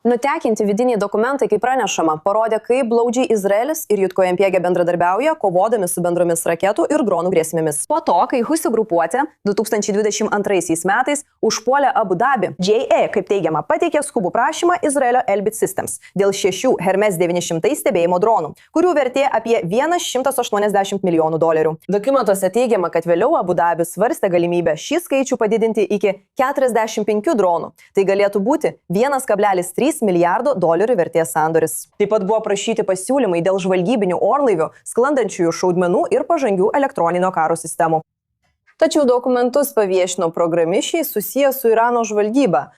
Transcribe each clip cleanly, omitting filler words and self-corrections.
Nutekinti vidiniai dokumentai, kaip pranešama, parodė, kaip glaudžiai Izraelis ir JPG bendradarbiauja, kovodami su bendromis raketų ir dronų grėsmėmis. Po to, kai Husi grupuotė 2022 metais užpuolė Abu Dabį, JE, kaip teigiama, pateikė skubų prašymą Izraelio Elbit Systems dėl 6 Hermes 900 stebėjimo dronų, kurių vertė apie $180 milijonų. Dokumentuose teigiama, kad vėliau Abu Dabis svarstė galimybę šį skaičių padidinti iki 45 dronų. Tai galėtų būti $1,3 milijardo vertės sandoris. Taip pat buvo prašyti pasiūlymai dėl žvalgybinių orlaivių, sklandančiųjų šaudmenų ir pažangių elektroninio karo sistemų. Tačiau dokumentus paviešino programišiai susiję su Irano žvalgyba.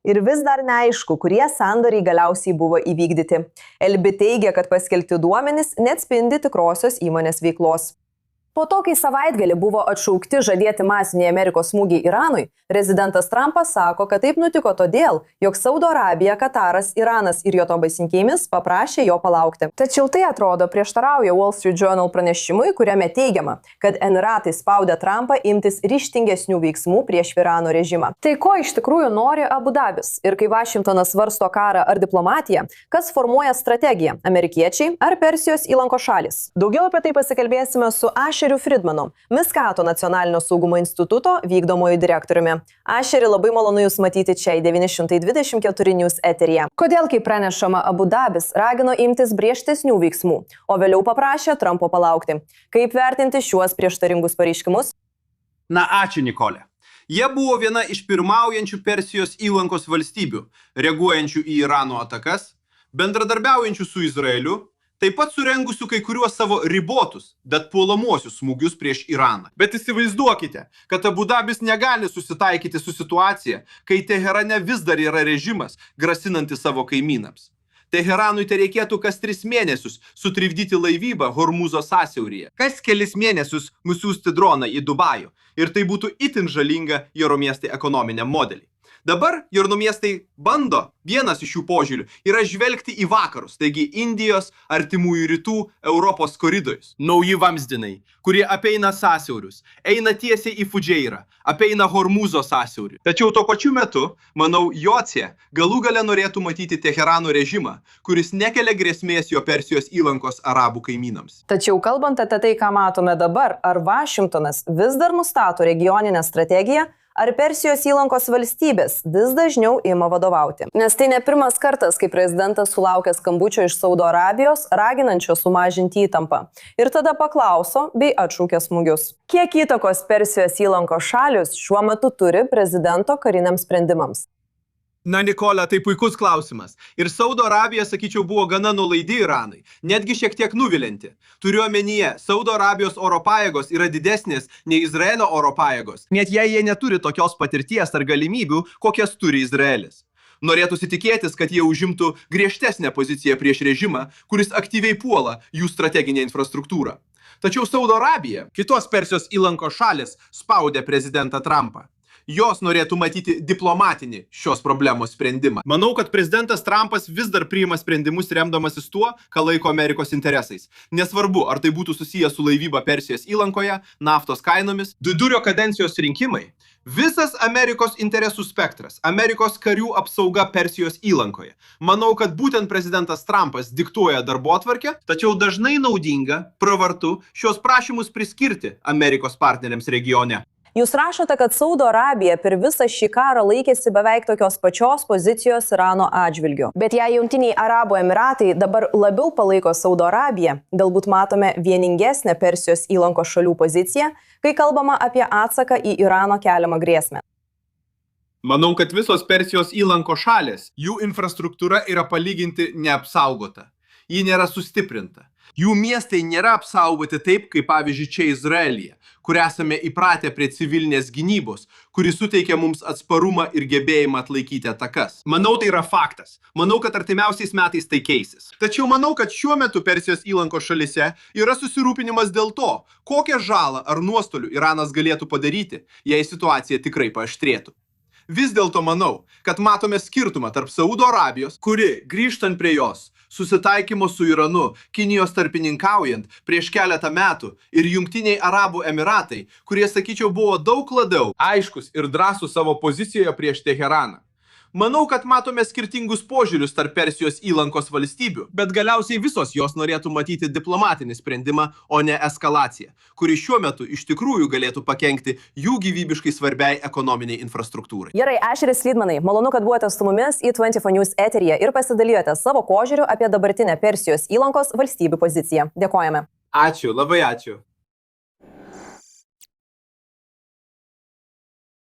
Ir vis dar neaišku, kurie sandoriai galiausiai buvo įvykdyti. Elbit teigia, kad paskelbti duomenys neatspindi tikrosios įmonės veiklos. Po to, kai savaitgalį buvo atšaukti žadėti masiniai Amerikos smūgiai Iranui, prezidentas Trumpas sako, kad taip nutiko todėl, jog Saudo Arabija, Kataras, Iranas ir jo tobaisinkėmis paprašė jo palaukti. Tačiau tai atrodo prieštarauja Wall Street Journal pranešimui, kuriame teigiama, kad Emiratai spaudė Trumpą imtis ryžtingesnių veiksmų prieš Irano režimą. Tai ko iš tikrųjų nori Abu Dabis? Ir kai Vašingtonas svarsto karą ar diplomatiją, kas formuoja strategiją – amerikiečiai ar Persijos įlankos šalys? Daugiau apie tai pasikalbėsime su Asheriu Friedmanu, Miskato nacionalinio saugumo instituto vykdomoju direktoriumi. Asheri, labai malonu Jūs matyti čia 924 News eteryje. Kodėl, kaip pranešama, Abu Dabis ragino imtis griežtesnių veiksmų, o vėliau paprašė Trumpo palaukti? Kaip vertinti šiuos prieštaringus pareiškimus? Na, ačiū, Nikolė. Jie buvo viena iš pirmaujančių Persijos įlankos valstybių, reaguojančių į Irano atakas, bendradarbiaujančių su Izraeliu, taip pat surengusių kai kuriuos savo ribotus, bet puolamuosius smūgius prieš Iraną. Bet įsivaizduokite, kad Abu Dabis negali susitaikyti su situacija, kai Teherane vis dar yra režimas, grasinantis savo kaimynams. Teheranui tai reikėtų kas 3 mėnesius sutrikdyti laivybą Hormūzo sąsiauryje, kas kelis mėnesius nusiųsti droną į Dubajų, ir tai būtų itin žalinga Jero miestai ekonominiam modeliui. Dabar Jorno miestai bando, vienas iš jų požiūrių, yra žvelgti į vakarus, taigi Indijos, Artimųjų rytų, Europos koridorius. Nauji vamzdynai, kurie apeina sąsiaurius, eina tiesiai į Fudžeirą, apeina Hormūzo sąsiaurį. Tačiau tuo pačiu metu, manau, Jocie galų gale norėtų matyti Teherano režimą, kuris nekelia grėsmės jo Persijos įlankos arabų kaimynams. Tačiau kalbant apie tai, ką matome dabar, ar Vašingtonas vis dar nustato regioninę strategiją, ar Persijos įlankos valstybės vis dažniau ima vadovauti? Nes tai ne pirmas kartas, kai prezidentas sulaukė skambučio iš Saudo Arabijos, raginančio sumažinti įtampą. Ir tada paklauso bei atšaukė smūgius. Kiek įtakos Persijos įlankos šalis šiuo metu turi prezidento kariniams sprendimams? Na, Nikola, tai puikus klausimas. Ir Saudo Arabija, sakyčiau, buvo gana nuolaidi Iranui, netgi šiek tiek nuvilinti. Turiu omenyje, Saudo Arabijos oro pajėgos yra didesnės nei Izraelio oro pajėgos, net jei jie neturi tokios patirties ar galimybių, kokias turi Izraelis. Norėtųsi tikėtis, kad jie užimtų griežtesnę poziciją prieš režimą, kuris aktyviai puola jų strateginę infrastruktūrą. Tačiau Saudo Arabija, kitos Persijos įlankos šalis, spaudė prezidentą Trumpą. Jos norėtų matyti diplomatinį šios problemos sprendimą. Manau, kad prezidentas Trumpas vis dar priima sprendimus remdamasis tuo, ką laiko Amerikos interesais. Nesvarbu, ar tai būtų susiję su laivyba Persijos įlankoje, naftos kainomis, vidurio kadencijos rinkimai. Visas Amerikos interesų spektras, Amerikos karių apsauga Persijos įlankoje. Manau, kad būtent prezidentas Trumpas diktuoja darbotvarkę, tačiau dažnai naudinga, pravartu šios prašymus priskirti Amerikos partneriams regione. Jūs rašote, kad Saudo Arabija per visą šį karą laikėsi beveik tokios pačios pozicijos Irano atžvilgiu. Bet jei Jungtiniai Arabų Emiratai dabar labiau palaiko Saudo Arabiją, galbūt matome vieningesnę Persijos įlankos šalių poziciją, kai kalbama apie atsaką į Irano keliamą grėsmę. Manau, kad visos Persijos įlankos šalės, jų infrastruktūra yra palyginti neapsaugota. Ji nėra sustiprinta. Jų miestai nėra apsaugoti taip, kaip pavyzdžiui čia Izraelyje, kur esame įpratę prie civilinės gynybos, kuri suteikia mums atsparumą ir gebėjimą atlaikyti atakas. Manau, tai yra faktas. Manau, kad artimiausiais metais tai keisis. Tačiau manau, kad šiuo metu Persijos įlankos šalyse yra susirūpinimas dėl to, kokią žalą ar nuostolių Iranas galėtų padaryti, jei situacija tikrai paaštrėtų. Vis dėlto manau, kad matome skirtumą tarp Saudo Arabijos, kuri, grįžtant prie jos, susitaikymo su Iranu, Kinijos tarpininkaujant prieš keletą metų, ir Jungtiniai Arabų Emiratai, kurie, sakyčiau, buvo daug labiau aiškus ir drąsūs savo pozicijoje prieš Teheraną. Manau, kad matome skirtingus požiūrius tarp Persijos įlankos valstybių, bet galiausiai visos jos norėtų matyti diplomatinį sprendimą, o ne eskalaciją, kuri šiuo metu iš tikrųjų galėtų pakenkti jų gyvybiškai svarbiai ekonominiai infrastruktūrai. Gerai, Ešeris Slydmanai, malonu, kad buvote su mumis į 24 News eteryje ir pasidalijote savo požiūriu apie dabartinę Persijos įlankos valstybių poziciją. Dėkojame. Ačiū, labai ačiū.